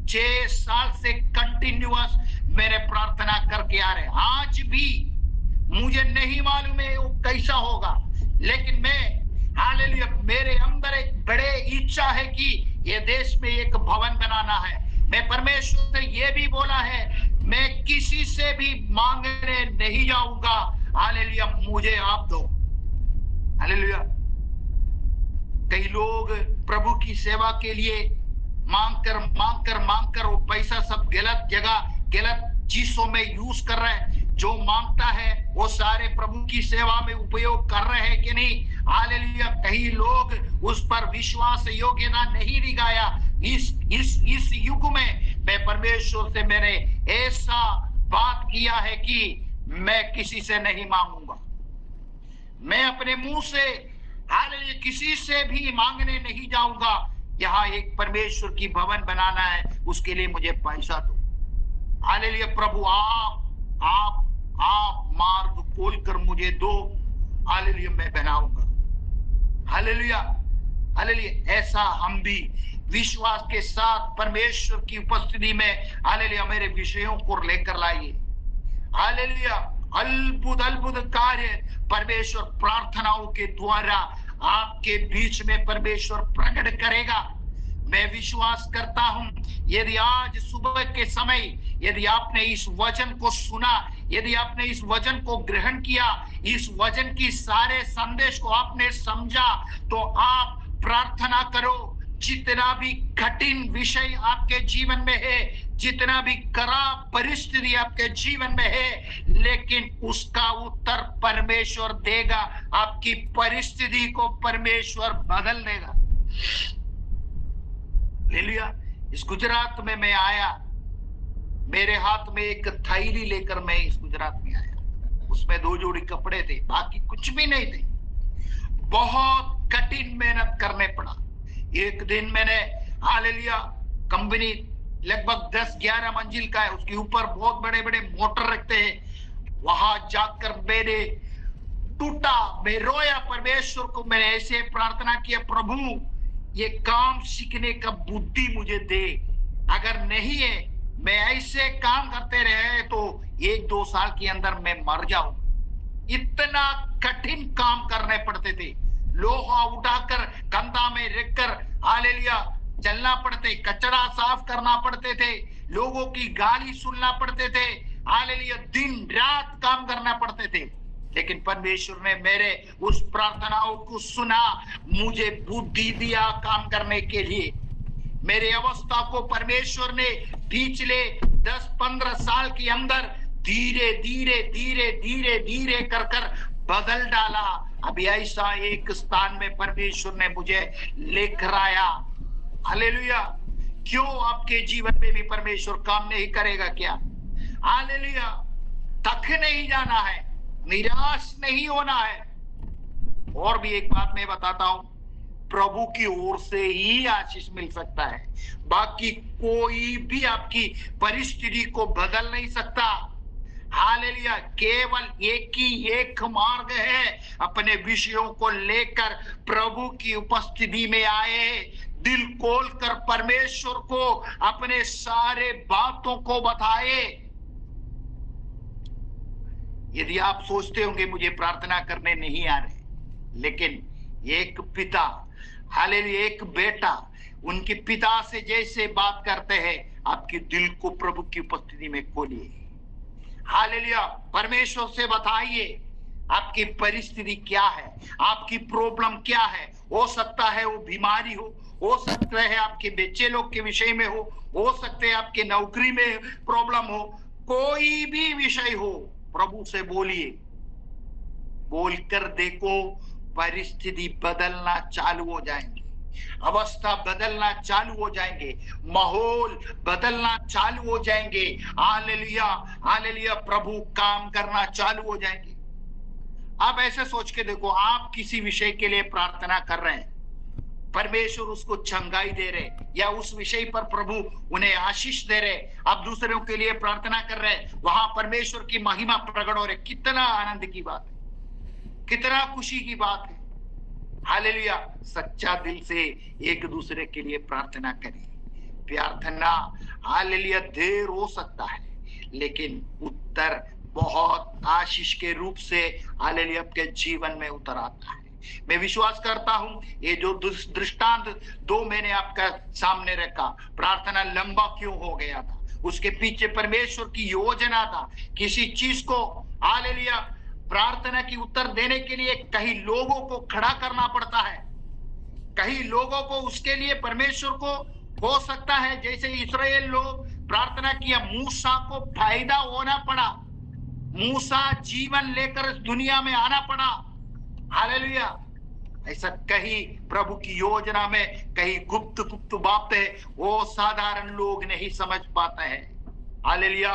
Speaker 1: 6 साल से कंटिन्यूअस मेरे प्रार्थना करके आ रहे, आज भी मुझे नहीं मालूम है वो कैसा होगा, लेकिन मैं हालेलुया मेरे अंदर एक बड़े इच्छा है कि ये देश में एक भवन बनाना है। मैं परमेश्वर से ये भी बोला है, मैं किसी से भी मांगने नहीं जाऊंगा, हालेलुया मुझे आप दो। हालेलुया। कई लोग प्रभु की सेवा के लिए मांग कर वो पैसा सब गलत जगह गलत चीजों में यूज कर रहे हैं। जो मांगता है वो सारे प्रभु की सेवा में उपयोग कर रहे हैं कि नहीं? हालेलुया। कई लोग उस पर विश्वास योग्यता नहीं दिखाया। इस युग में मैं परमेश्वर से मैंने ऐसा बात किया है कि मैं किसी से नहीं मांगूंगा, मैं अपने मुंह से हालेलुया किसी से भी मांगने नहीं जाऊंगा। यहाँ एक परमेश्वर की भवन बनाना है, उसके लिए मुझे पैसा दो। हालेलुया। प्रभु आप मार्ग खोलकर मुझे दो, हालेलुया मैं बनाऊंगा। हालेलुया। हालेलुया। ऐसा हम भी विश्वास के साथ परमेश्वर की उपस्थिति में हालेलुया मेरे विषयों को लेकर लाइए। हालेलुया। अद्भुत कार्य परमेश्वर प्रार्थनाओं के द्वारा आपके बीच में परमेश्वर प्रकट करेगा। मैं विश्वास करता हूं, यदि आज सुबह के समय यदि आपने इस वचन को सुना, यदि आपने इस वचन को ग्रहण किया, इस वचन की सारे संदेश को आपने समझा, तो आप प्रार्थना करो। जितना भी कठिन विषय आपके जीवन में है, जितना भी खराब परिस्थिति आपके जीवन में है, लेकिन उसका उत्तर परमेश्वर देगा। आपकी परिस्थिति को परमेश्वर बदल देगा। हालेलुया। इस गुजरात में मैं आया, मेरे हाथ में एक थैली लेकर मैं इस गुजरात में आया। उसमें 2 जोड़ी कपड़े थे, बाकी कुछ भी नहीं थे। बहुत कठिन मेहनत करने पड़ा। एक दिन मैंने हालेलुया कंपनी लगभग 10-11 मंजिल का है, उसके ऊपर बहुत बड़े बड़े मोटर रखते हैं। वहां जाकर मैंने टूटा, मैं रोया परमेश्वर को। मैंने ऐसे प्रार्थना किया, प्रभु ये काम सीखने का बुद्धि मुझे दे। अगर नहीं है, मैं ऐसे काम करते रहे तो 1-2 साल के अंदर मैं मर जाऊंगा। इतना कठिन काम करने पड़ते थे। लोहा उठाकर कंधा में रखकर हालेलुया चलना पड़ते, कचरा साफ करना पड़ते थे, लोगों की गाली सुनना पड़ते थे। हालेलुया दिन रात काम करना पड़ते थे। लेकिन परमेश्वर ने मेरे उस प्रार्थनाओं को सुना, मुझे बुद्धि दिया काम करने के लिए। मेरे अवस्था को परमेश्वर ने पिछले 10-15 साल के अंदर धीरे धीरे धीरे धीरे धीरे कर बदल डाला। अभी ऐसा एक स्थान में परमेश्वर ने मुझे लेकर आया। हालेलुया। क्यों आपके जीवन में भी परमेश्वर काम नहीं करेगा क्या? हालेलुया। थक नहीं जाना है, निराश नहीं होना है। और भी एक बात मैं बताता हूं, प्रभु की ओर से ही आशीष मिल सकता है, बाकी कोई भी आपकी परिस्थिति को बदल नहीं सकता। हालेलुया, केवल एक मार्ग है, अपने विषयों को लेकर प्रभु की उपस्थिति में आए, दिल खोलकर परमेश्वर को अपने सारे बातों को बताए। यदि आप सोचते होंगे मुझे प्रार्थना करने नहीं आ रहे, लेकिन एक पिता, हालेलुया, एक बेटा उनके पिता से जैसे बात करते हैं, आपके दिल को प्रभु की उपस्थिति में खोलिए। हालेलुया, परमेश्वर से बताइए आपकी परिस्थिति क्या है, आपकी प्रॉब्लम क्या है। हो सकता है वो बीमारी हो सकता है आपके बच्चे लोग के विषय में हो सकते है आपके नौकरी में प्रॉब्लम हो, कोई भी विषय हो, प्रभु से बोलिए। बोलकर देखो, परिस्थिति बदलना चालू हो जाएंगे, अवस्था बदलना चालू हो जाएंगे, माहौल बदलना चालू हो जाएंगे। हालेलुया, हालेलुया, प्रभु काम करना चालू हो जाएंगे। आप ऐसे सोच के देखो, आप किसी विषय के लिए प्रार्थना कर रहे हैं, परमेश्वर उसको चंगाई दे रहे, या उस विषय पर प्रभु उन्हें आशीष दे रहे, आप दूसरों के लिए प्रार्थना कर रहे हैं, वहां परमेश्वर की महिमा प्रकट हो रही। कितना आनंद की बात है, कितना खुशी की बात है। हालेलुया, सच्चा दिल से एक दूसरे के लिए प्रार्थना करें। प्रार्थना, हालेलुया, देर हो सकता है, लेकिन उत्तर बहुत आशीष के रूप से, हालेलुया, आपके जीवन में उतर आता है। मैं विश्वास करता हूं, ये जो दृष्टांत 2 मैंने आपका सामने रखा, प्रार्थना लंबा क्यों हो गया था, उसके पीछे परमेश्वर की योजना था। किसी चीज को, हालेलुया, प्रार्थना की उत्तर देने के लिए कई लोगों को खड़ा करना पड़ता है, कई लोगों को उसके लिए परमेश्वर को, हो सकता है जैसे इस्राएल लोग प्रार्थना किया, मूसा को फायदा होना पड़ा, मूसा जीवन लेकर इस दुनिया में आना पड़ा। हालेलुया, ऐसा कहीं प्रभु की योजना में कहीं गुप्त गुप्त बातें वो साधारण लोग नहीं समझ पाते हैं। हालेलुया,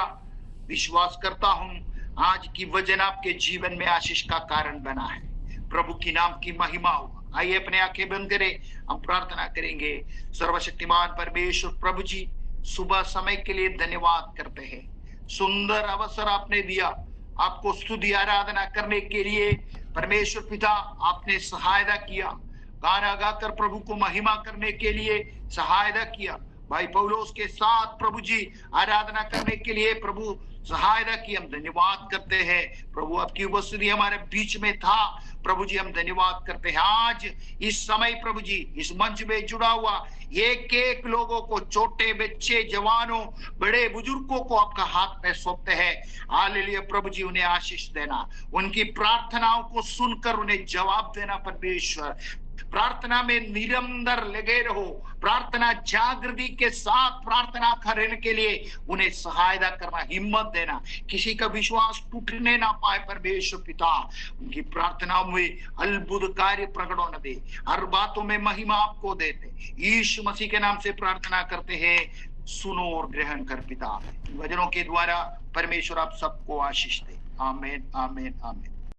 Speaker 1: विश्वास करता हूं आज की वचन आपके जीवन में आशीष का कारण बना है। प्रभु की नाम की महिमा हो। आइए अपने आंखें बंद करें, हम प्रार्थना करेंगे। सर्वशक्तिमान परमेश्वर प्रभु जी, सुबह समय के लिए धन्यवाद करते हैं। सुंदर अवसर आपने दिया, आपको स्तुति आराधना करने के लिए परमेश्वर पिता आपने सहायता किया, गाना गाकर प्रभु को महिमा करने के लिए सहायता किया। भाई पौलुस के साथ प्रभु जी आराधना करने के लिए प्रभु सहायता की, हम धन्यवाद करते हैं। प्रभु आपकी उपस्थिति हमारे बीच में था, प्रभु जी हम धन्यवाद करते हैं। आज इस समय प्रभु जी इस मंच में जुड़ा हुआ एक एक लोगों को, छोटे बच्चे, जवानों, बड़े बुजुर्गों को आपका हाथ में सौंपते हैं। हालेलुया, प्रभु जी उन्हें आशीष देना, उनकी प्रार्थनाओं को सुनकर उन्हें जवाब देना। परमेश्वर, प्रार्थना में निरंतर लगे रहो, प्रार्थना जागृति के साथ प्रार्थना करने के लिए उन्हें सहायता करना, हिम्मत देना, किसी का विश्वास टूटने ना पाए। परमेश्वर पिता उनकी प्रार्थनाओं में अद्भुत कार्य प्रकट होने दे, हर बातों में महिमा आपको देते। यीशु मसीह के नाम से प्रार्थना करते हैं, सुनो और ग्रहण कर पिता। वचनों के द्वारा परमेश्वर आप सबको आशीष दे। आमीन, आमीन, आमीन।